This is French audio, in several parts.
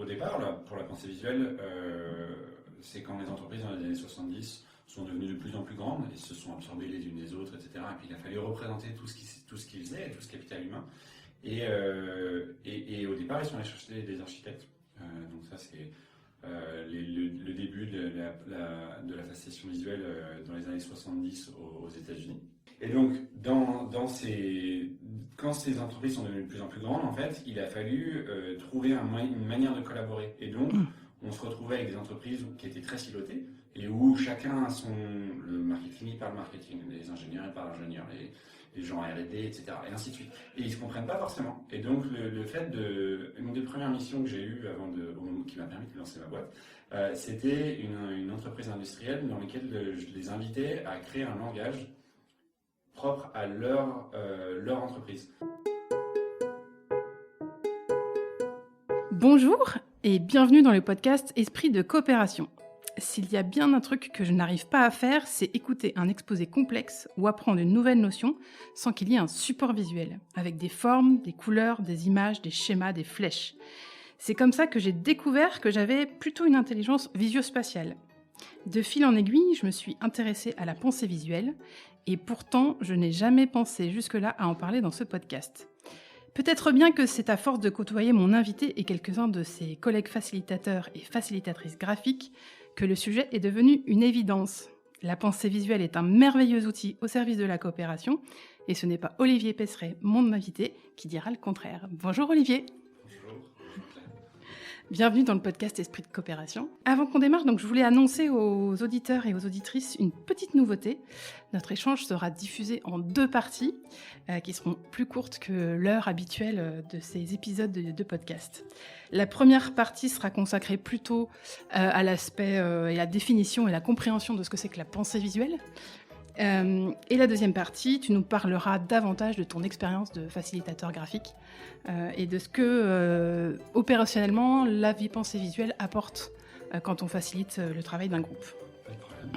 au départ, là, pour la pensée visuelle, c'est quand les entreprises dans les années 70 sont devenues de plus en plus grandes et se sont absorbées les unes les autres, etc. Et puis il a fallu représenter tout ce qu'ils faisaient, tout ce capital humain. Et au départ, ils sont allés chercher des architectes. Donc ça, c'est le début de la fascination visuelle dans les années 70 aux États-Unis. Et donc, quand ces entreprises sont devenues de plus en plus grandes, en fait, il a fallu trouver une manière de collaborer. Et donc, on se retrouvait avec des entreprises qui étaient très silotées et où chacun a le marketing par le marketing, les ingénieurs par l'ingénieur, les gens R&D, etc. Et ainsi de suite. Et ils ne se comprennent pas forcément. Et donc, le fait une des premières missions que j'ai eues qui m'a permis de lancer ma boîte, c'était une entreprise industrielle dans laquelle je les invitais à créer un langage propre à leur entreprise. Bonjour et bienvenue dans le podcast Esprit de coopération. S'il y a bien un truc que je n'arrive pas à faire, c'est écouter un exposé complexe ou apprendre une nouvelle notion sans qu'il y ait un support visuel, avec des formes, des couleurs, des images, des schémas, des flèches. C'est comme ça que j'ai découvert que j'avais plutôt une intelligence visio-spatiale. De fil en aiguille, je me suis intéressée à la pensée visuelle et pourtant, je n'ai jamais pensé jusque-là à en parler dans ce podcast. Peut-être bien que c'est à force de côtoyer mon invité et quelques-uns de ses collègues facilitateurs et facilitatrices graphiques que le sujet est devenu une évidence. La pensée visuelle est un merveilleux outil au service de la coopération et ce n'est pas Olivier Pesseret, mon invité, qui dira le contraire. Bonjour Olivier. Bienvenue dans le podcast Esprit de coopération. Avant qu'on démarre, donc, je voulais annoncer aux auditeurs et aux auditrices une petite nouveauté. Notre échange sera diffusé en 2 parties qui seront plus courtes que l'heure habituelle de ces épisodes de podcast. La première partie sera consacrée plutôt à l'aspect et la définition et la compréhension de ce que c'est que la pensée visuelle. Et la deuxième partie, tu nous parleras davantage de ton expérience de facilitateur graphique et de ce que opérationnellement la vie pensée visuelle apporte quand on facilite le travail d'un groupe. Pas de problème.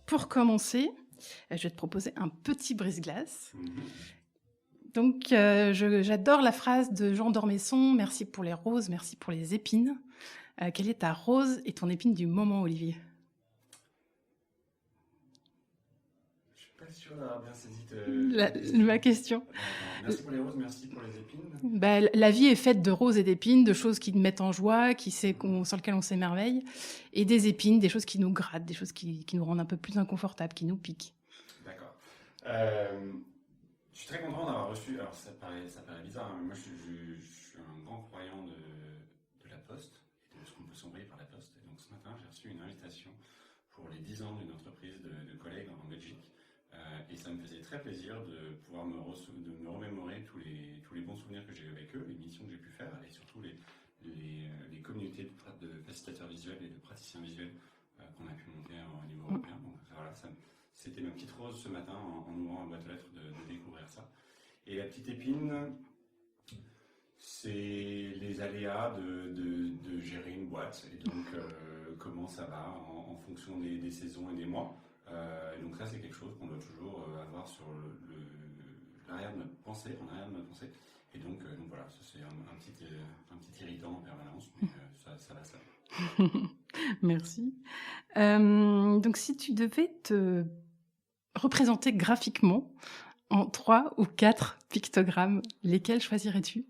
Pour commencer, je vais te proposer un petit brise-glace. Donc, j'adore la phrase de Jean d'Ormesson, « Merci pour les roses, merci pour les épines ». Quelle est ta rose et ton épine du moment, Olivier ? Pas sûr d'avoir bien saisi ma question. Merci pour les roses, merci pour les épines. La vie est faite de roses et d'épines, de choses qui nous mettent en joie, sur lesquelles on s'émerveille, et des épines, des choses qui nous grattent, des choses qui nous rendent un peu plus inconfortables, qui nous piquent. D'accord. Je suis très content d'avoir reçu, alors ça paraît bizarre, hein, mais moi je suis un grand croyant de la Poste et de ce qu'on peut s'envoyer par la Poste. Et donc ce matin, j'ai reçu une invitation pour les 10 ans d'une entreprise de collègues en Belgique. Et ça me faisait très plaisir de pouvoir me remémorer tous les bons souvenirs que j'ai eu avec eux, les missions que j'ai pu faire et surtout les communautés de facilitateurs visuels et de praticiens visuels qu'on a pu monter au niveau européen. Donc voilà, c'était ma petite rose ce matin en ouvrant la boîte aux lettres de découvrir ça. Et la petite épine, c'est les aléas de gérer une boîte et donc comment ça va en fonction des saisons et des mois. Et donc ça, c'est quelque chose qu'on doit toujours avoir sur l'arrière de notre pensée, en arrière de notre pensée. Et donc voilà, ça c'est un petit irritant en permanence, mais ça va, ça va. Merci. Donc si tu devais te représenter graphiquement en 3 ou 4 pictogrammes, lesquels choisirais-tu ?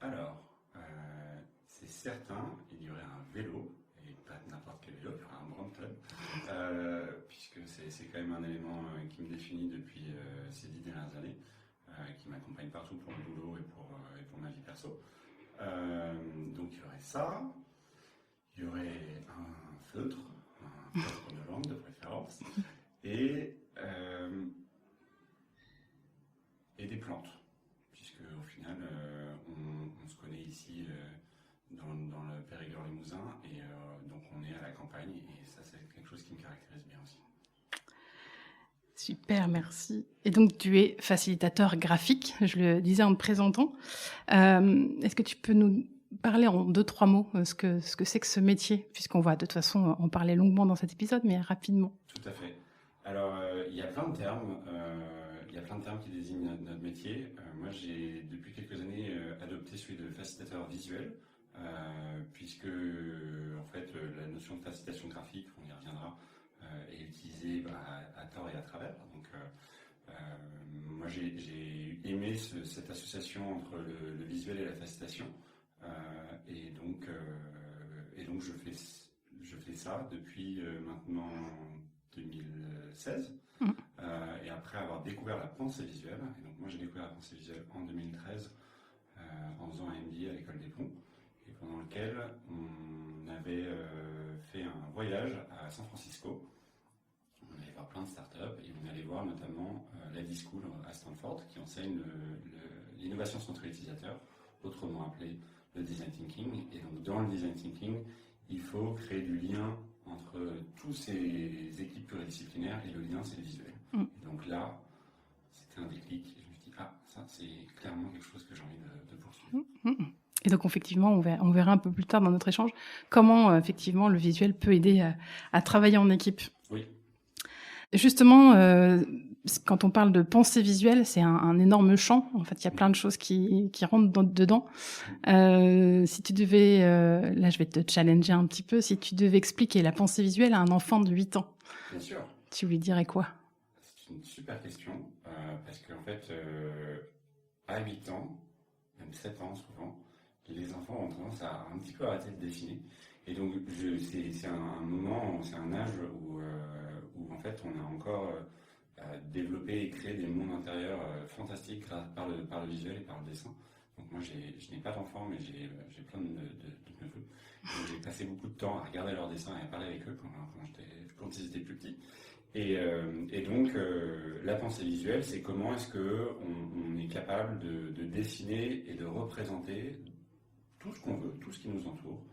Alors, c'est certain, il y aurait un vélo. N'importe quel vélo, il y aura un Brand Club, puisque c'est quand même un élément qui me définit depuis ces 10 dernières années, qui m'accompagne partout pour le boulot et pour ma vie perso. Donc il y aurait ça, il y aurait un feutre de langue de préférence, et des plantes, puisque au final on se connaît ici dans le Périgord limousin et donc on est à la campagne et ça c'est quelque chose qui me caractérise bien aussi. Super, merci. Et donc tu es facilitateur graphique, je le disais en te présentant. Est-ce que tu peux nous parler en 2-3 mots ce que c'est que ce métier, puisqu'on va de toute façon en parler longuement dans cet épisode, mais rapidement. Tout à fait. Alors il y a plein de termes. il y a plein de termes qui désignent notre métier. Moi, j'ai depuis quelques années adopté celui de facilitateur visuel, puisque en fait la notion de facilitation graphique, on y reviendra, est utilisée à tort et à travers. Donc, moi, j'ai aimé cette association entre le visuel et la facilitation, et donc je fais ça depuis maintenant 2016. Et après avoir découvert la pensée visuelle, et donc moi j'ai découvert la pensée visuelle en 2013 en faisant un MBA à l'école des ponts, et pendant lequel on avait fait un voyage à San Francisco. On allait voir plein de startups et on allait voir notamment l'ID School à Stanford qui enseigne l'innovation centrée utilisateur, autrement appelé le design thinking. Et donc dans le design thinking, il faut créer du lien entre tous ces équipes pluridisciplinaires, et le lien c'est le visuel. Et donc là, c'était un déclic et je me suis dit, ça c'est clairement quelque chose que j'ai envie de poursuivre. Et donc effectivement, on verra un peu plus tard dans notre échange comment effectivement le visuel peut aider à travailler en équipe. Oui. Justement, quand on parle de pensée visuelle, c'est un énorme champ. En fait, il y a plein de choses qui rentrent dedans. Si tu devais, là je vais te challenger un petit peu, si tu devais expliquer la pensée visuelle à un enfant de 8 ans, bien sûr, tu lui dirais quoi? C'est une super question, parce qu'en fait, à 8 ans, même 7 ans souvent, les enfants ont tendance à un petit peu arrêter de dessiner. Et donc, c'est un moment, c'est un âge où en fait, on a encore développé et créé des mondes intérieurs fantastiques par le visuel et par le dessin. Donc moi, je n'ai pas d'enfants, mais j'ai plein de neveux. J'ai passé beaucoup de temps à regarder leurs dessins et à parler avec eux quand ils étaient plus petits. Et donc, la pensée visuelle, c'est comment est-ce qu'on est capable de dessiner et de représenter tout ce qu'on veut, tout ce qui nous entoure,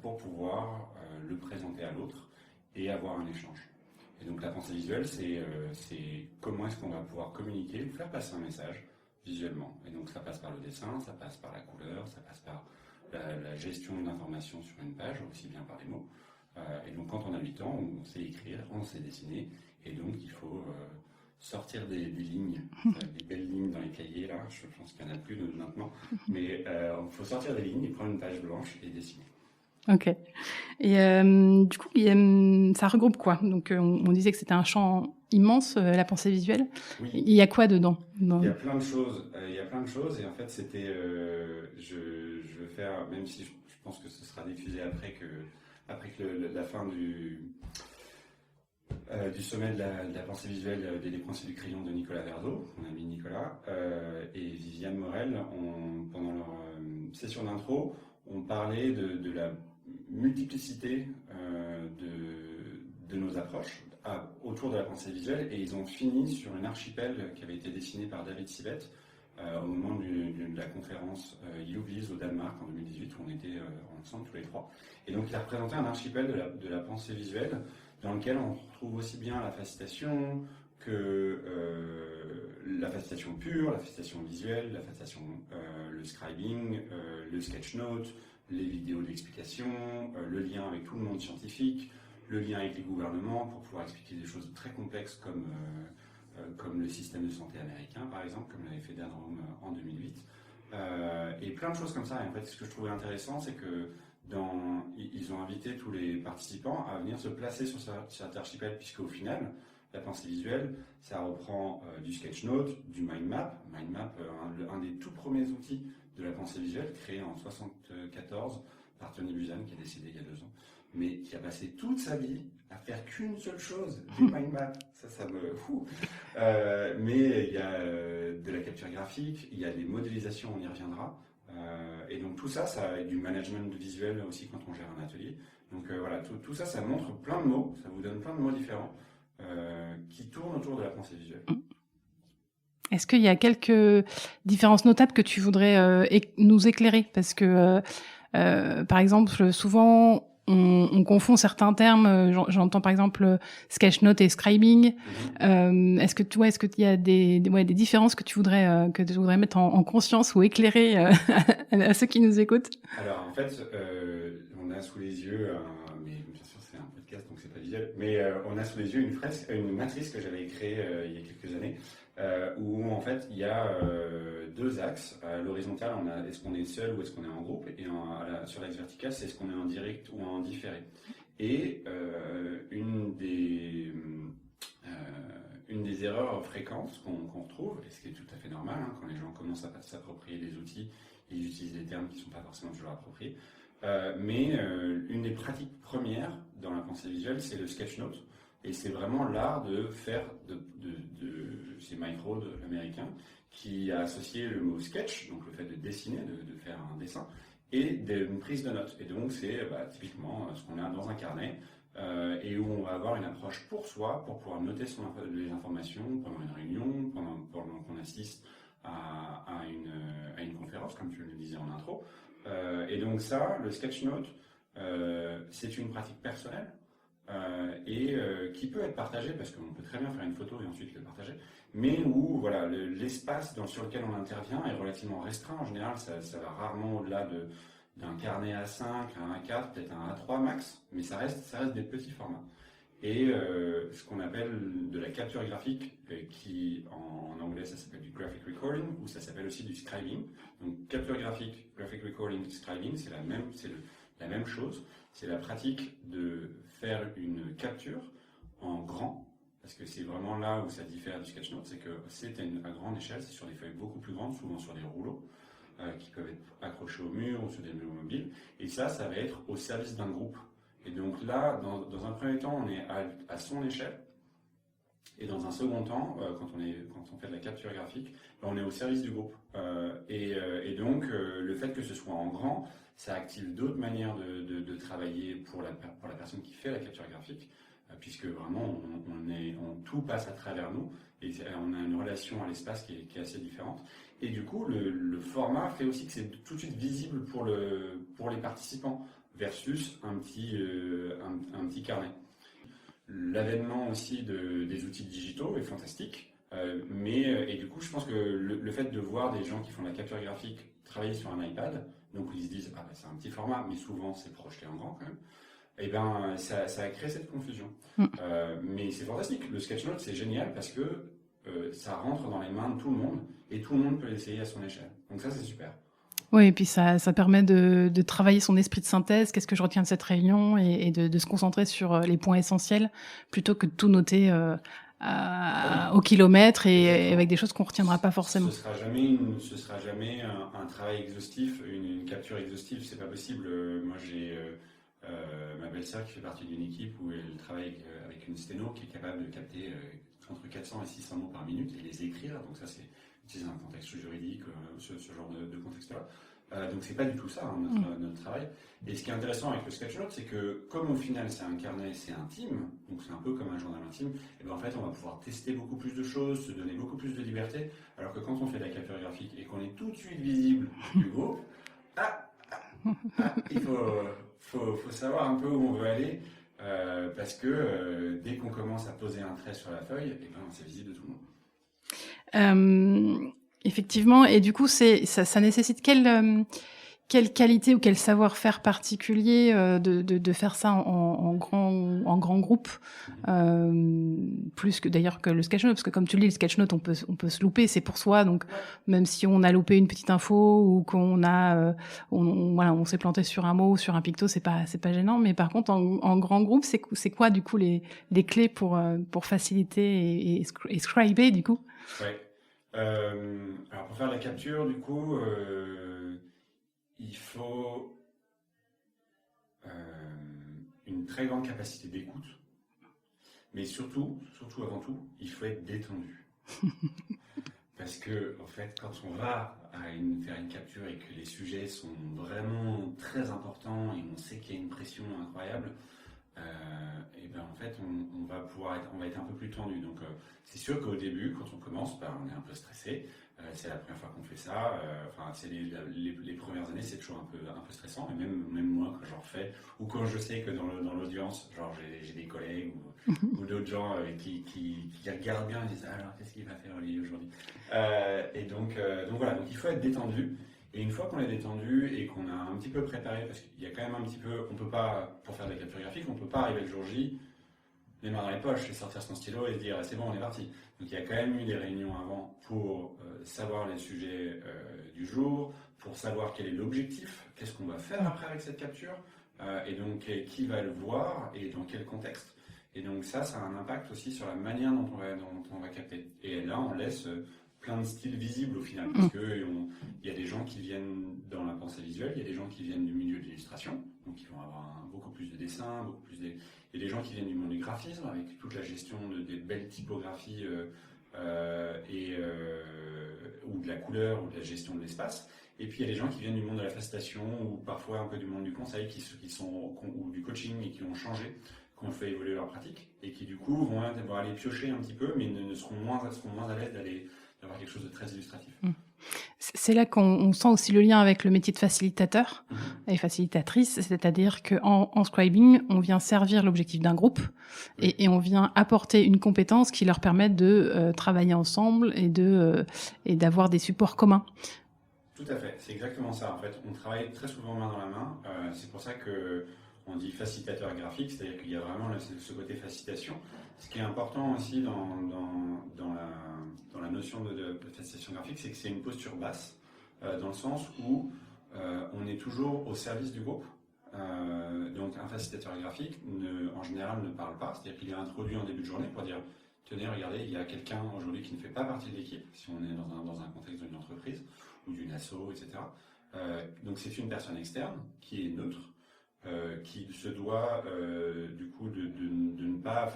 pour pouvoir le présenter à l'autre et avoir un échange. Et donc la pensée visuelle, c'est comment est-ce qu'on va pouvoir communiquer, faire passer un message visuellement. Et donc ça passe par le dessin, ça passe par la couleur, ça passe par la gestion de l'information sur une page, aussi bien par les mots. Et donc quand on a 8 ans, on sait écrire, on sait dessiner, et donc il faut sortir des lignes, des belles lignes dans les cahiers, là, je pense qu'il n'y en a plus maintenant, mais il faut sortir des lignes et prendre une page blanche et dessiner. Ok. Et du coup, ça regroupe quoi? Donc, on disait que c'était un champ immense, la pensée visuelle. Oui. Il y a quoi dedans? Il y a plein de choses. Et en fait, c'était, je veux faire, même si je pense que ce sera diffusé après que la fin du sommet de la pensée visuelle des principes du crayon de Nicolas Verdeau, mon ami Nicolas, et Viviane Morel, pendant leur session d'intro, on parlait de la multiplicité de nos approches autour de la pensée visuelle, et ils ont fini sur une archipel qui avait été dessinée par David Sibet au moment de la conférence YouVis au Danemark en 2018, où on était ensemble tous les trois. Et donc il a représenté un archipel de la pensée visuelle dans lequel on retrouve aussi bien la facilitation que la facilitation pure, la facilitation visuelle, la facilitation, le scribing, le sketchnote, les vidéos d'explication, le lien avec tout le monde scientifique, le lien avec les gouvernements pour pouvoir expliquer des choses très complexes comme le système de santé américain, par exemple, comme l'avait fait Dan Rome en 2008. Et plein de choses comme ça. Et en fait, ce que je trouvais intéressant, c'est que ils ont invité tous les participants à venir se placer sur cet archipel, puisqu'au final, la pensée visuelle, ça reprend du sketchnote, du mind map. Mind map, un des tout premiers outils de la pensée visuelle, créé en 1974 par Tony Buzan, qui est décédé il y a 2 ans, mais qui a passé toute sa vie à faire qu'une seule chose, des mind maps. Ça me fout. Mais il y a de la capture graphique, il y a des modélisations, on y reviendra. Et donc tout ça, ça a du management visuel aussi quand on gère un atelier. Donc voilà, tout ça, ça montre plein de mots, ça vous donne plein de mots différents qui tournent autour de la pensée visuelle. Est-ce qu'il y a quelques différences notables que tu voudrais nous éclairer? Parce que, par exemple, souvent, on confond certains termes. J'entends par exemple sketchnote et scribing. Est-ce qu'il y a des différences que tu voudrais mettre en conscience ou éclairer à ceux qui nous écoutent? Alors en fait, on a sous les yeux, mais bien sûr c'est un podcast donc c'est pas visuel, mais on a sous les yeux une matrice que j'avais créée il y a quelques années, où en fait il y a deux axes. À l'horizontale, on a est-ce qu'on est seul ou est-ce qu'on est en groupe, et sur l'axe vertical, c'est est-ce qu'on est en direct ou en différé. Et une des erreurs fréquentes qu'on retrouve, et ce qui est tout à fait normal, hein, quand les gens commencent à s'approprier des outils, ils utilisent des termes qui ne sont pas forcément toujours appropriés. Mais une des pratiques premières dans la pensée visuelle, c'est le sketch note. Et c'est vraiment l'art de faire, c'est Mike Rohde, l'américain, qui a associé le mot sketch, donc le fait de dessiner, de faire un dessin, et d'une prise de notes. Et donc c'est typiquement ce qu'on a dans un carnet, et où on va avoir une approche pour soi, pour pouvoir noter les informations pendant une réunion, pendant qu'on assiste à une conférence, comme tu le disais en intro. Et donc ça, le sketch note, c'est une pratique personnelle, et qui peut être partagée, parce qu'on peut très bien faire une photo et ensuite le partager, mais où voilà, l'espace sur lequel on intervient est relativement restreint. En général, ça va rarement au-delà d'un carnet A5, un A4, peut-être un A3 max, mais ça reste des petits formats. Et ce qu'on appelle de la capture graphique, qui en anglais ça s'appelle du graphic recording, ou ça s'appelle aussi du scribing. Donc capture graphique, graphic recording, scribing, c'est la même chose. C'est la pratique de faire une capture en grand, parce que c'est vraiment là où ça diffère du sketch note, c'est que c'est à grande échelle, c'est sur des feuilles beaucoup plus grandes, souvent sur des rouleaux, qui peuvent être accrochés au mur ou sur des murs mobiles, et ça va être au service d'un groupe. Et donc là, dans un premier temps, on est à son échelle, et dans un second temps, quand on fait de la capture graphique, on est au service du groupe. Et donc, le fait que ce soit en grand, ça active d'autres manières de travailler pour la personne qui fait la capture graphique, puisque vraiment, tout passe à travers nous, et on a une relation à l'espace qui est assez différente. Et du coup, le format fait aussi que c'est tout de suite visible pour les participants, versus un petit carnet. L'avènement aussi des outils digitaux est fantastique, et du coup je pense que le fait de voir des gens qui font de la capture graphique travailler sur un iPad, donc ils se disent c'est un petit format, mais souvent c'est projeté en grand quand même, et ben ça a créé cette confusion. Mais c'est fantastique, le sketchnote c'est génial parce que ça rentre dans les mains de tout le monde et tout le monde peut l'essayer à son échelle, donc ça c'est super. Oui, et puis ça permet de travailler son esprit de synthèse, qu'est-ce que je retiens de cette réunion, et de se concentrer sur les points essentiels, plutôt que de tout noter au kilomètre et avec des choses qu'on retiendra pas forcément. Ce sera jamais un travail exhaustif, une capture exhaustive, c'est pas possible. Moi j'ai ma belle-sœur qui fait partie d'une équipe où elle travaille avec une sténo qui est capable de capter entre 400 et 600 mots par minute et les écrire, donc ça c'est utiliser un contexte juridique, ce genre de contexte-là. Donc c'est pas du tout ça, hein, notre travail. Et ce qui est intéressant avec le sketchnote, c'est que comme au final c'est un carnet, c'est intime, donc c'est un peu comme un journal intime, et ben en fait on va pouvoir tester beaucoup plus de choses, se donner beaucoup plus de liberté, alors que quand on fait de la capture graphique et qu'on est tout de suite visible du groupe, il faut savoir un peu où on veut aller, parce que dès qu'on commence à poser un trait sur la feuille, et ben c'est visible de tout le monde. Effectivement, et du coup, ça nécessite quelle qualité ou quel savoir-faire particulier de faire ça en grand groupe, plus que d'ailleurs que le sketchnote, parce que comme tu le dis, le sketchnote, on peut se louper, c'est pour soi, donc même si on a loupé une petite info ou qu'on on s'est planté sur un mot ou sur un picto, c'est pas gênant. Mais par contre, en grand groupe, c'est quoi du coup les clés pour faciliter et scriber du coup? Ouais. Alors pour faire la capture, du coup, il faut une très grande capacité d'écoute, mais surtout avant tout, il faut être détendu. Parce que en fait, quand on va faire une capture et que les sujets sont vraiment très importants et on sait qu'il y a une pression incroyable, et ben en fait on va être un peu plus tendu. Donc c'est sûr qu'au début, quand on commence, on est un peu stressé. C'est la première fois qu'on fait ça. C'est les premières années, c'est toujours un peu stressant. Et même moi, quand j'en refais, ou quand je sais que dans l'audience, genre j'ai des collègues ou d'autres gens qui regardent bien et disent alors qu'est-ce qu'il va faire lui aujourd'hui. Et donc voilà, donc il faut être détendu. Et une fois qu'on est détendu et qu'on a un petit peu préparé, parce qu'il y a quand même un petit peu, on peut pas, pour faire de la capture graphique, on peut pas arriver le jour J les mains dans les poches et sortir son stylo et se dire c'est bon, on est parti. Donc il y a quand même eu des réunions avant pour savoir les sujets du jour, pour savoir quel est l'objectif, qu'est-ce qu'on va faire après avec cette capture, et donc qui va le voir et dans quel contexte. Et donc ça a un impact aussi sur la manière dont on va capter. Et là, on laisse plein de styles visibles au final, parce qu'il y a des gens qui viennent dans la pensée visuelle, il y a des gens qui viennent du milieu de l'illustration, donc ils vont avoir beaucoup plus de dessins, il y a des gens qui viennent du monde du graphisme, avec toute la gestion des belles typographies ou de la couleur, ou de la gestion de l'espace. Et puis il y a des gens qui viennent du monde de la facilitation, ou parfois un peu du monde du conseil, ou du coaching, et qui ont changé, qui ont fait évoluer leur pratique, et qui du coup vont aller piocher un petit peu, mais seront moins à l'aise d'avoir quelque chose de très illustratif. C'est là qu'on sent aussi le lien avec le métier de facilitateur et facilitatrice, c'est-à-dire qu'en scribing, on vient servir l'objectif d'un groupe et on vient apporter une compétence qui leur permet de travailler ensemble et d'avoir des supports communs. Tout à fait, c'est exactement ça. En fait, on travaille très souvent main dans la main. C'est pour ça qu'on dit facilitateur graphique, c'est-à-dire qu'il y a vraiment ce côté facilitation. Ce qui est important aussi dans la notion de facilitation graphique, c'est que c'est une posture basse, dans le sens où on est toujours au service du groupe. Donc un facilitateur graphique, en général, ne parle pas, c'est-à-dire qu'il est introduit en début de journée pour dire « Tenez, regardez, il y a quelqu'un aujourd'hui qui ne fait pas partie de l'équipe, si on est dans un contexte d'une entreprise ou d'une asso, etc. » Donc c'est une personne externe qui est neutre, qui se doit du coup de ne pas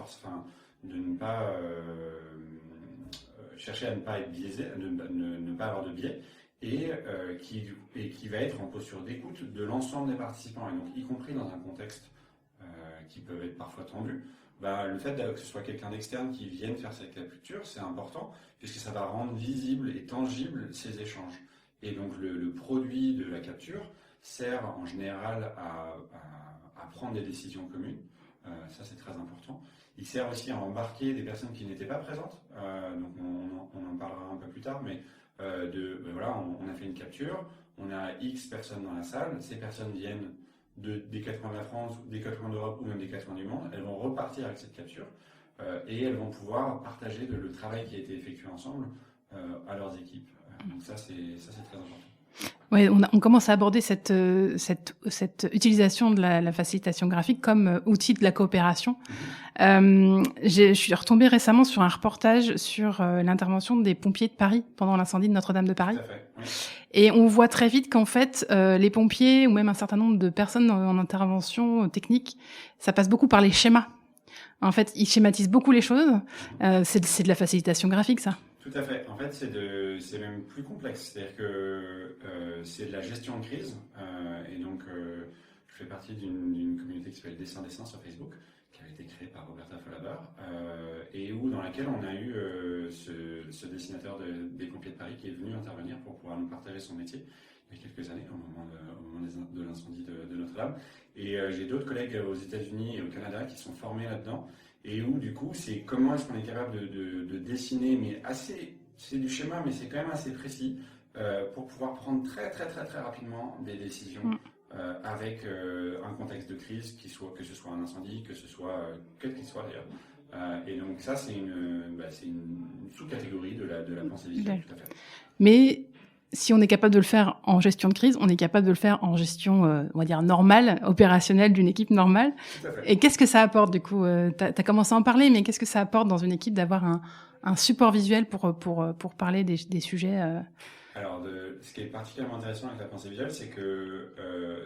chercher à ne pas être biaisé, ne pas avoir de biais, et qui va être en posture d'écoute de l'ensemble des participants, et donc y compris dans un contexte qui peut être parfois tendu. Le fait que ce soit quelqu'un d'externe qui vienne faire cette capture, c'est important, puisque ça va rendre visible et tangible ces échanges. Et donc le produit de la capture sert en général à prendre des décisions communes. Ça, c'est très important. Il sert aussi à embarquer des personnes qui n'étaient pas présentes. Donc on en parlera un peu plus tard, mais voilà, on a fait une capture, on a X personnes dans la salle, ces personnes viennent des quatre coins de la France, des quatre coins d'Europe ou même des quatre coins du monde. Elles vont repartir avec cette capture et elles vont pouvoir partager le travail qui a été effectué ensemble à leurs équipes. Donc ça, c'est très important. Ouais, on commence à aborder cette utilisation de la facilitation graphique comme outil de la coopération. Je suis retombée récemment sur un reportage sur l'intervention des pompiers de Paris pendant l'incendie de Notre-Dame de Paris. Tout à fait, oui. Et on voit très vite qu'en fait, les pompiers ou même un certain nombre de personnes en intervention technique, ça passe beaucoup par les schémas. En fait, ils schématisent beaucoup les choses. C'est de la facilitation graphique, ça. Tout à fait. En fait, c'est même plus complexe. C'est-à-dire que c'est de la gestion de crise. Et donc, je fais partie d'une communauté qui s'appelle Dessin sur Facebook, qui a été créée par Roberta Folaber, et dans laquelle on a eu ce dessinateur des pompiers de Paris qui est venu intervenir pour pouvoir nous partager son métier il y a quelques années, au moment de l'incendie de Notre-Dame. Et j'ai d'autres collègues aux États-Unis et au Canada qui sont formés là-dedans. Et du coup, c'est comment est-ce qu'on est capable de dessiner, mais c'est du schéma, mais c'est quand même assez précis, pour pouvoir prendre très très très très rapidement des décisions avec un contexte de crise, que ce soit un incendie, que ce soit quel qu'il soit d'ailleurs. Et donc ça, c'est une sous-catégorie de la pensée visuelle, tout à fait. Mais si on est capable de le faire en gestion de crise, on est capable de le faire en gestion, on va dire, normale, opérationnelle d'une équipe normale. Tout à fait. Et qu'est-ce que ça apporte, du coup? T'as commencé à en parler, mais qu'est-ce que ça apporte dans une équipe d'avoir un support visuel pour parler des sujets Alors, ce qui est particulièrement intéressant avec la pensée visuelle, c'est que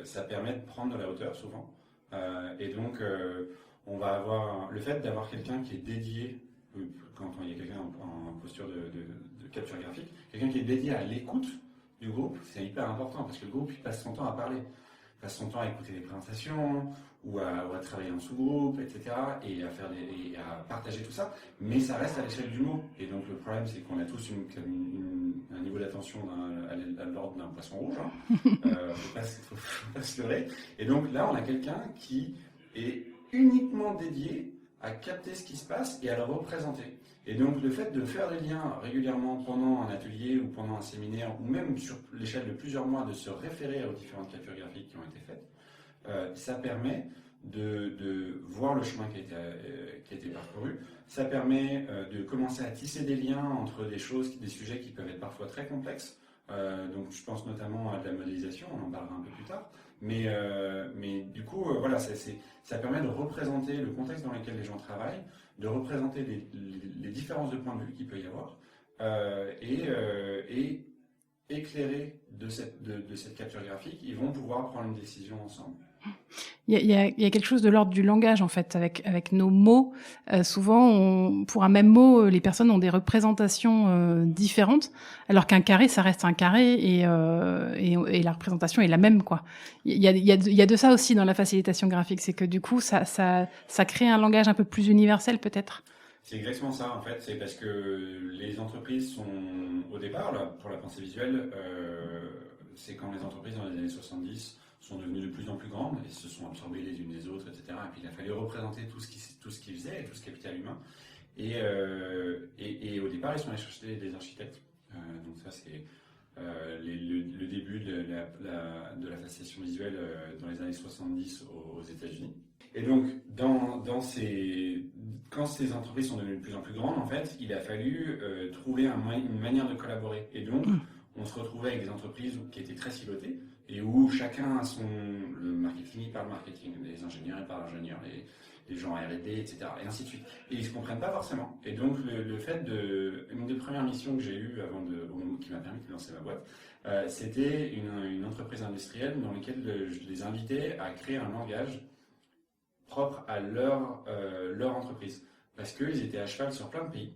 ça permet de prendre de la hauteur, souvent. Et donc, on va avoir le fait d'avoir quelqu'un qui est dédié, quand il y a quelqu'un en posture de capture graphique, quelqu'un qui est dédié à l'écoute du groupe, c'est hyper important parce que le groupe il passe son temps à parler, il passe son temps à écouter des présentations ou à travailler en sous-groupe, etc. et à partager tout ça, mais ça reste à l'échelle du mot. Et donc le problème c'est qu'on a tous un niveau d'attention à l'ordre d'un poisson rouge, faut pas se leurrer. Et donc là on a quelqu'un qui est uniquement dédié à capter ce qui se passe et à le représenter. Et donc le fait de faire des liens régulièrement pendant un atelier ou pendant un séminaire, ou même sur l'échelle de plusieurs mois, de se référer aux différentes captures graphiques qui ont été faites, ça permet de voir le chemin qui a été parcouru. Ça permet de commencer à tisser des liens entre des sujets qui peuvent être parfois très complexes. Donc je pense notamment à de la modélisation, on en parlera un peu plus tard. Mais du coup, voilà, ça permet de représenter le contexte dans lequel les gens travaillent, de représenter les différences de point de vue qu'il peut y avoir, et éclairés de cette capture graphique, ils vont pouvoir prendre une décision ensemble. Il y a quelque chose de l'ordre du langage, en fait, avec nos mots. Souvent, pour un même mot, les personnes ont des représentations différentes, alors qu'un carré, ça reste un carré, et la représentation est la même, quoi. Il y a de ça aussi dans la facilitation graphique, c'est que du coup, ça crée un langage un peu plus universel, peut-être. C'est exactement ça, en fait. C'est parce que les entreprises sont, au départ, là, pour la pensée visuelle, c'est quand les entreprises, dans les années 70, sont devenues de plus en plus grandes et se sont absorbées les unes des autres, etc. Et puis il a fallu représenter tout ce qu'ils faisaient, tout ce capital humain. Et au départ, ils sont allés chercher des architectes. Donc ça, c'est le début de la facilitation visuelle dans les années 70 aux États-Unis. Et donc, quand ces entreprises sont devenues de plus en plus grandes, en fait, il a fallu trouver une manière de collaborer. Et donc, on se retrouvait avec des entreprises qui étaient très silotées et où chacun a le marketing, il parle marketing, les ingénieurs, ils parlent ingénieurs, les gens R&D, etc. Et ainsi de suite. Et ils ne se comprennent pas forcément. Et donc, le fait une des premières missions que j'ai eues qui m'a permis de lancer ma boîte, c'était une entreprise industrielle dans laquelle je les invitais à créer un langage propre à leur entreprise. Parce qu'ils étaient à cheval sur plein de pays.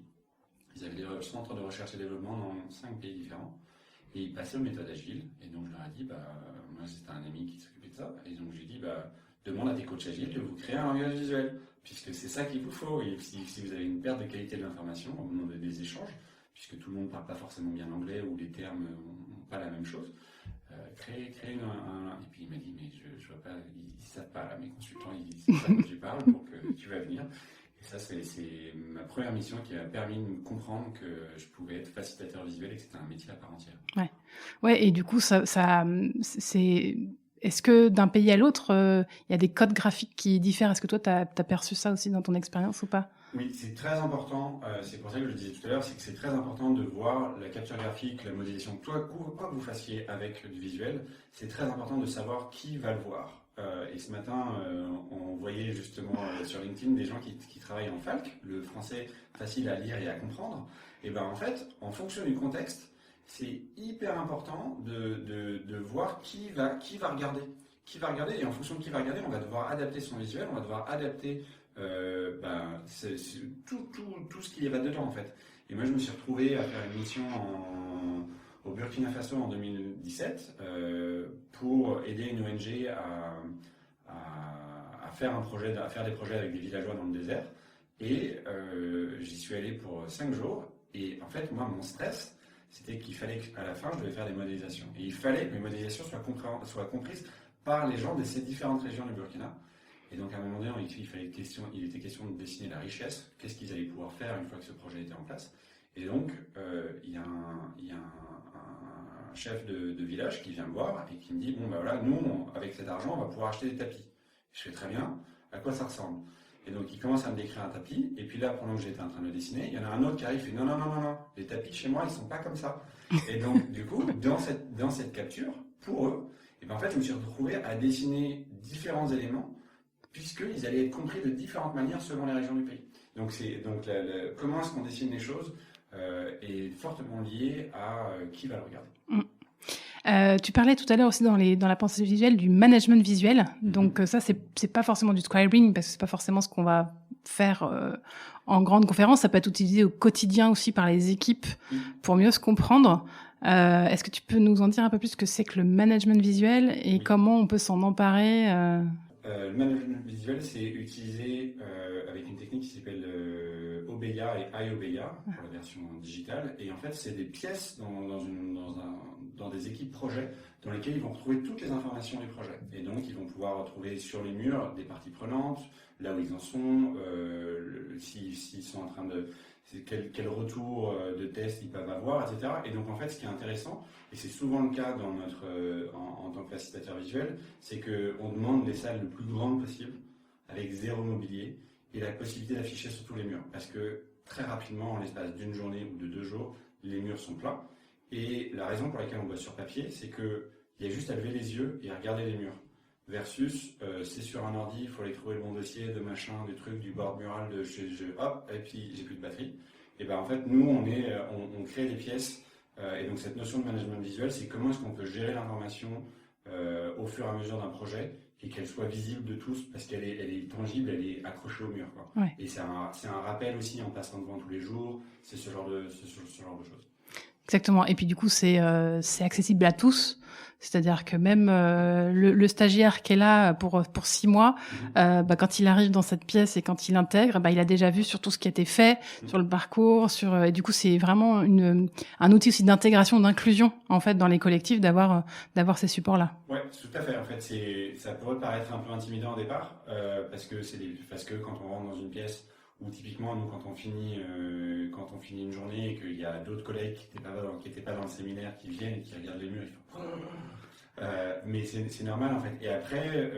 Ils avaient des centres de recherche et développement dans 5 pays différents. Et ils passaient aux méthodes agiles. Et donc, je leur ai dit, moi, c'était un ami qui s'occupait de ça. Et donc, je lui ai dit, demande à tes coachs agiles de vous créer un langage visuel. Puisque c'est ça qu'il vous faut. Et si vous avez une perte de qualité de l'information au moment des échanges, puisque tout le monde ne parle pas forcément bien anglais ou les termes n'ont pas la même chose, créer et puis il m'a dit, mais je vois pas, ils ne savent pas, là, mes consultants, ils savent pas que tu parles, donc tu vas venir. Et ça, c'est ma première mission qui m'a permis de comprendre que je pouvais être facilitateur visuel et que c'était un métier à part entière. Ouais, et du coup, c'est... Est-ce que d'un pays à l'autre, il y a des codes graphiques qui diffèrent? Est-ce que toi, tu as perçu ça aussi dans ton expérience ou pas? Oui, c'est très important. C'est pour ça que je le disais tout à l'heure, c'est que c'est très important de voir la capture graphique, la modélisation. Quoi que vous fassiez avec du visuel, c'est très important de savoir qui va le voir. Et ce matin, on voyait justement sur LinkedIn des gens qui travaillent en FALC, le français facile à lire et à comprendre. Et ben en fait, en fonction du contexte, c'est hyper important de voir qui va regarder. Qui va regarder, et en fonction de qui va regarder, on va devoir adapter son visuel, on va devoir adapter c'est tout ce qui va dedans en fait. Et moi je me suis retrouvé à faire une mission au Burkina Faso en 2017 pour aider une ONG à faire des projets avec des villageois dans le désert. Et j'y suis allé pour 5 jours. Et en fait, moi, mon stress, c'était qu'il fallait qu'à la fin, je devais faire des modélisations. Et il fallait que mes modélisations soient comprises par les gens de ces différentes régions du Burkina. Et donc, à un moment donné, il était question de dessiner la richesse, qu'est-ce qu'ils allaient pouvoir faire une fois que ce projet était en place. Et donc, il y a un chef de village qui vient me voir et qui me dit, nous, avec cet argent, on va pouvoir acheter des tapis. Je fais très bien, à quoi ça ressemble? Et donc, il commence à me décrire un tapis, et puis là, pendant que j'étais en train de le dessiner, il y en a un autre qui arrive et fait, non, les tapis chez moi, ils sont pas comme ça. Et donc, du coup, dans cette capture, pour eux, et ben en fait, je me suis retrouvé à dessiner différents éléments, puisqu'ils allaient être compris de différentes manières selon les régions du pays. Donc, comment est-ce qu'on dessine les choses est fortement lié à qui va le regarder. Tu parlais tout à l'heure aussi dans la pensée visuelle du management visuel. Donc ça, c'est pas forcément du scribing parce que c'est pas forcément ce qu'on va faire en grande conférence. Ça peut être utilisé au quotidien aussi par les équipes pour mieux se comprendre. Est-ce que tu peux nous en dire un peu plus ce que c'est que le management visuel et comment on peut s'en emparer Le management visuel, c'est utilisé avec une technique qui s'appelle Obeya et iObeya pour la version digitale. Et en fait, c'est des pièces dans des équipes projets dans lesquelles ils vont retrouver toutes les informations du projet. Et donc, ils vont pouvoir retrouver sur les murs des parties prenantes, là où ils en sont, s'ils sont en train de... Quel retour de test ils peuvent avoir, etc. Et donc, en fait, ce qui est intéressant, et c'est souvent le cas en tant que facilitateur visuel, c'est qu'on demande les salles le plus grandes possible avec 0 mobilier et la possibilité d'afficher sur tous les murs. Parce que très rapidement, en l'espace d'une journée ou de 2 jours, les murs sont pleins. Et la raison pour laquelle on bosse sur papier, c'est qu'il y a juste à lever les yeux et à regarder les murs. Versus, c'est sur un ordi, il faut aller trouver le bon dossier, de machin, du truc, du board mural, hop, et puis j'ai plus de batterie. Et ben en fait, nous, on crée des pièces. Et donc cette notion de management visuel, c'est comment est-ce qu'on peut gérer l'information au fur et à mesure d'un projet et qu'elle soit visible de tous parce qu'elle est tangible, elle est accrochée au mur, quoi. Ouais. Et c'est un rappel aussi en passant devant tous les jours, c'est ce genre de choses. Exactement. Et puis du coup, c'est accessible à tous. C'est-à-dire que même le stagiaire qui est là pour 6 mois, quand il arrive dans cette pièce et quand il intègre, il a déjà vu sur tout ce qui a été fait, sur le parcours, et du coup, c'est vraiment un outil aussi d'intégration, d'inclusion en fait dans les collectifs d'avoir ces supports-là. Ouais, tout à fait. En fait, ça pourrait paraître un peu intimidant au départ parce que quand on rentre dans une pièce où typiquement nous quand on finit une journée et qu'il y a d'autres collègues qui n'étaient pas dans le séminaire qui viennent et qui regardent les murs, ils font mais c'est normal en fait. Et après,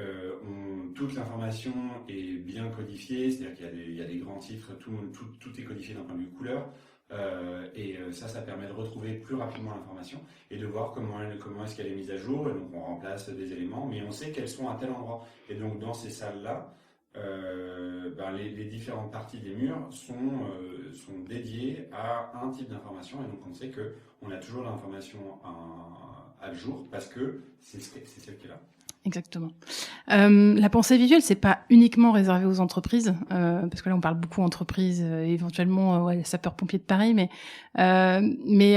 toute l'information est bien codifiée, c'est-à-dire qu'il y a des grands titres, tout est codifié d'un point de vue couleur. Ça permet de retrouver plus rapidement l'information et de voir comment est-ce qu'elle est mise à jour. Et donc on remplace des éléments, mais on sait qu'elles sont à tel endroit. Et donc dans ces salles-là, les différentes parties des murs sont dédiées à un type d'information. Et donc on sait qu'on a toujours l'information à jour parce que c'est celle qui est là. Exactement. La pensée visuelle, c'est pas uniquement réservé aux entreprises, parce que là on parle beaucoup entreprises, éventuellement sapeurs-pompiers de Paris, mais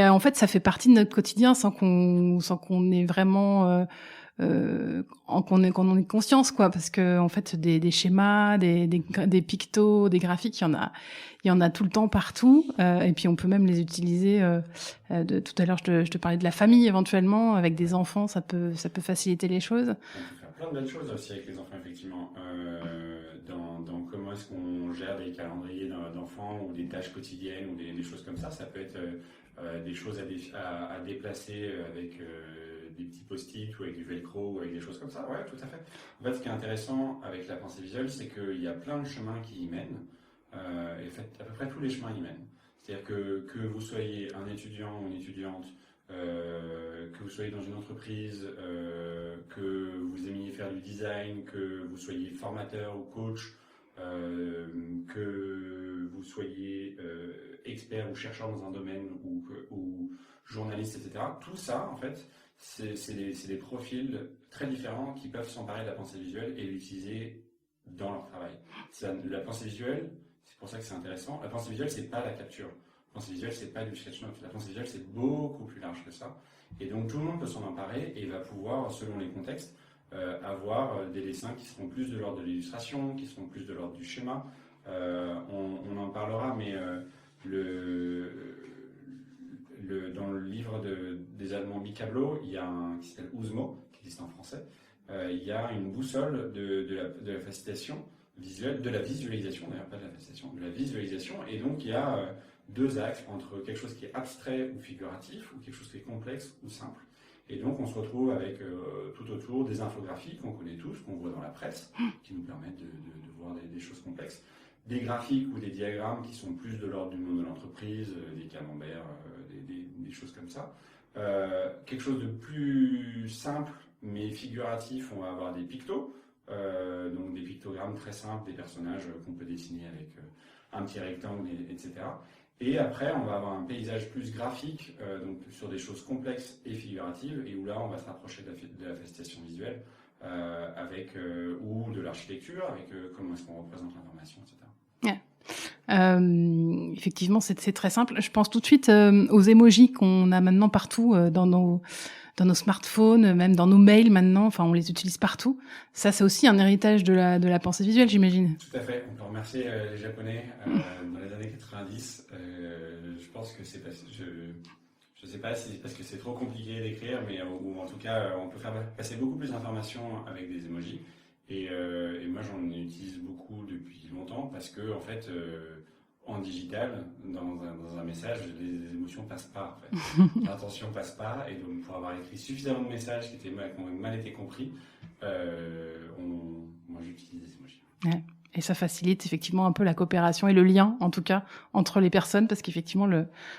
en fait ça fait partie de notre quotidien sans qu'on ait vraiment qu'on en ait conscience, quoi, parce que en fait des schémas, des pictos, des graphiques, il y en a tout le temps partout, et puis on peut même les utiliser. Tout à l'heure, je te parlais de la famille éventuellement, avec des enfants, ça peut faciliter les choses. On peut faire plein de belles choses aussi avec les enfants, effectivement. Dans comment est-ce qu'on gère des calendriers d'enfants ou des tâches quotidiennes ou des choses comme ça. Ça peut être des choses à déplacer avec des petits post-it ou avec du velcro ou avec des choses comme ça. Ouais, tout à fait. En fait, ce qui est intéressant avec la pensée visuelle, c'est qu'il y a plein de chemins qui y mènent. Et en fait, à peu près tous les chemins y mènent. C'est-à-dire que vous soyez un étudiant ou une étudiante, que vous soyez dans une entreprise, que vous aimiez faire du design, que vous soyez formateur ou coach, que vous soyez expert ou chercheur dans un domaine ou journaliste, etc. Tout ça, en fait, c'est des profils très différents qui peuvent s'emparer de la pensée visuelle et l'utiliser dans leur travail. La pensée visuelle, c'est pour ça que c'est intéressant, la pensée visuelle, c'est pas la capture. La pensée visuelle, c'est pas du sketchnote. La pensée visuelle, c'est beaucoup plus large que ça. Et donc, tout le monde peut s'en emparer et va pouvoir, selon les contextes, avoir des dessins qui seront plus de l'ordre de l'illustration, qui seront plus de l'ordre du schéma. On en parlera, mais dans le livre des Allemands Mikablo, il y a un qui s'appelle Uzmo, qui existe en français. Il y a une boussole de la facilitation visuelle, de la visualisation, d'ailleurs pas de la facilitation, de la visualisation. Et donc, il y a deux axes entre quelque chose qui est abstrait ou figuratif, ou quelque chose qui est complexe ou simple. Et donc on se retrouve avec tout autour des infographies qu'on connaît tous, qu'on voit dans la presse, qui nous permettent de voir des choses complexes, des graphiques ou des diagrammes qui sont plus de l'ordre du monde de l'entreprise, des camemberts, des choses comme ça. Quelque chose de plus simple mais figuratif, on va avoir des pictos, donc des pictogrammes très simples, des personnages qu'on peut dessiner avec un petit rectangle, etc. Et après, on va avoir un paysage plus graphique, donc sur des choses complexes et figuratives, et où là, on va se rapprocher de la facilitation visuelle, ou de l'architecture, avec comment est-ce qu'on représente l'information, etc. Yeah. Effectivement, c'est très simple. Je pense tout de suite aux emojis qu'on a maintenant partout dans nos smartphones, même dans nos mails maintenant. Enfin, on les utilise partout. Ça, c'est aussi un héritage de la pensée visuelle, j'imagine. Tout à fait. On peut remercier les Japonais dans les années 90. Je pense que c'est parce que je sais pas si c'est parce que c'est trop compliqué d'écrire, mais ou en tout cas, on peut faire passer beaucoup plus d'informations avec des emojis. Et moi, j'en utilise beaucoup depuis longtemps parce que, en fait, en digital, dans un message, les émotions passent pas. En fait. L'intention passe pas, et donc pour avoir écrit suffisamment de messages qui ont mal été compris, moi j'utilise des emojis. Ouais. Et ça facilite effectivement un peu la coopération et le lien, en tout cas, entre les personnes, parce qu'effectivement,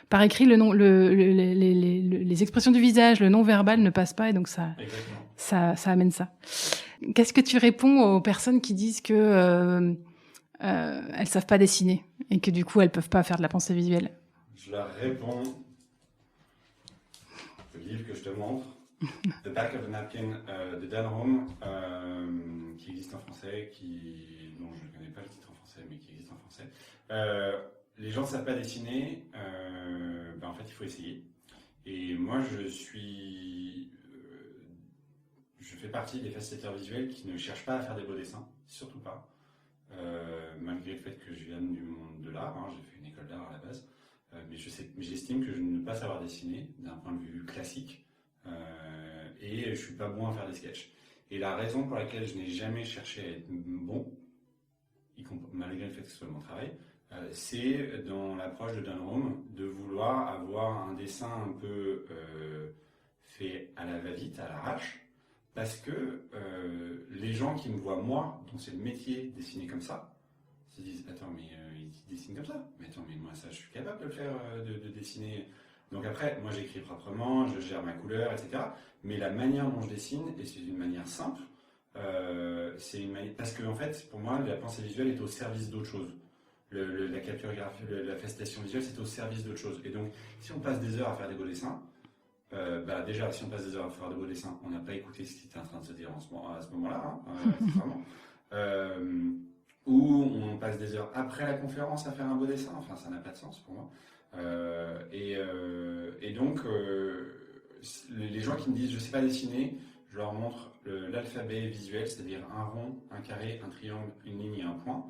par écrit, les expressions du visage, le non-verbal ne passe pas, et donc ça amène ça. Qu'est-ce que tu réponds aux personnes qui disent que elles savent pas dessiner et que du coup, elles peuvent pas faire de la pensée visuelle? Je leur réponds, le livre que je te montre, The Back of a Napkin de Dan Home, qui existe en français, dont je ne connais pas le titre en français, mais qui existe en français. Les gens ne savent pas dessiner, en fait il faut essayer. Et moi je fais partie des facilitateurs visuels qui ne cherchent pas à faire des beaux dessins, surtout pas. Malgré le fait que je vienne du monde de l'art, j'ai fait une école d'art à la base, mais j'estime que je ne peux pas savoir dessiner d'un point de vue classique. Et je suis pas bon à faire des sketchs. Et la raison pour laquelle je n'ai jamais cherché à être bon, malgré le fait que ce soit mon travail, c'est dans l'approche de Dan Home de vouloir avoir un dessin un peu fait à la va-vite, à l'arrache, parce que les gens qui me voient moi, dont c'est le métier dessiner comme ça, se disent attends mais il dessine comme ça, mais attends mais moi ça je suis capable de le faire, de dessiner. Donc après, moi j'écris proprement, je gère ma couleur, etc. Mais la manière dont je dessine, et c'est une manière simple, parce que en fait, pour moi, la pensée visuelle est au service d'autre chose. La capture graphique, la facilitation visuelle, c'est au service d'autre chose. Et donc, si on passe des heures à faire des beaux dessins, déjà, si on passe des heures à faire des beaux dessins, on n'a pas écouté ce qui était en train de se dire à ce moment-là, vraiment. Ou on passe des heures après la conférence à faire un beau dessin, enfin, ça n'a pas de sens pour moi. Et donc, les gens qui me disent je sais pas dessiner, je leur montre l'alphabet visuel, c'est-à-dire un rond, un carré, un triangle, une ligne et un point.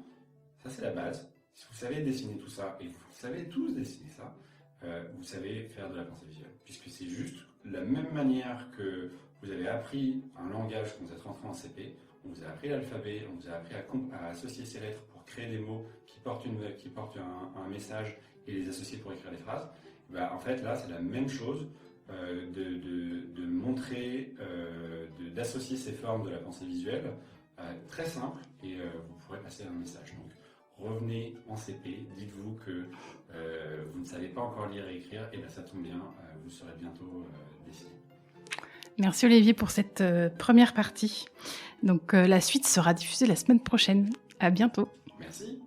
Ça c'est la base. Si vous savez dessiner tout ça, et vous savez tous dessiner ça, vous savez faire de la pensée visuelle. Puisque c'est juste la même manière que vous avez appris un langage quand vous êtes rentré en CP, on vous a appris l'alphabet, on vous a appris à associer ces lettres pour créer des mots qui portent un message et les associer pour écrire des phrases. En fait, là, c'est la même chose de montrer, d'associer ces formes de la pensée visuelle, très simple, et vous pourrez passer un message. Donc, revenez en CP, dites-vous que vous ne savez pas encore lire et écrire, et ça tombe bien, vous serez bientôt dessiné. Merci Olivier pour cette première partie. Donc, la suite sera diffusée la semaine prochaine. À bientôt. Merci.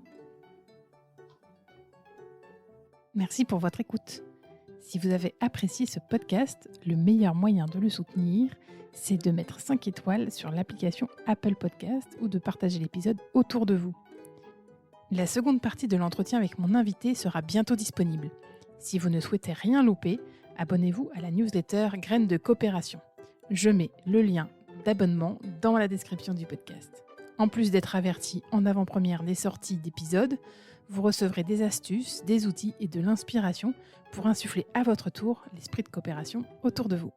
Merci pour votre écoute. Si vous avez apprécié ce podcast, le meilleur moyen de le soutenir, c'est de mettre 5 étoiles sur l'application Apple Podcast ou de partager l'épisode autour de vous. La seconde partie de l'entretien avec mon invité sera bientôt disponible. Si vous ne souhaitez rien louper, abonnez-vous à la newsletter Graines de coopération. Je mets le lien d'abonnement dans la description du podcast. En plus d'être averti en avant-première des sorties d'épisodes, vous recevrez des astuces, des outils et de l'inspiration pour insuffler à votre tour l'esprit de coopération autour de vous.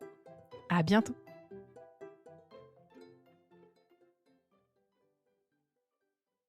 À bientôt!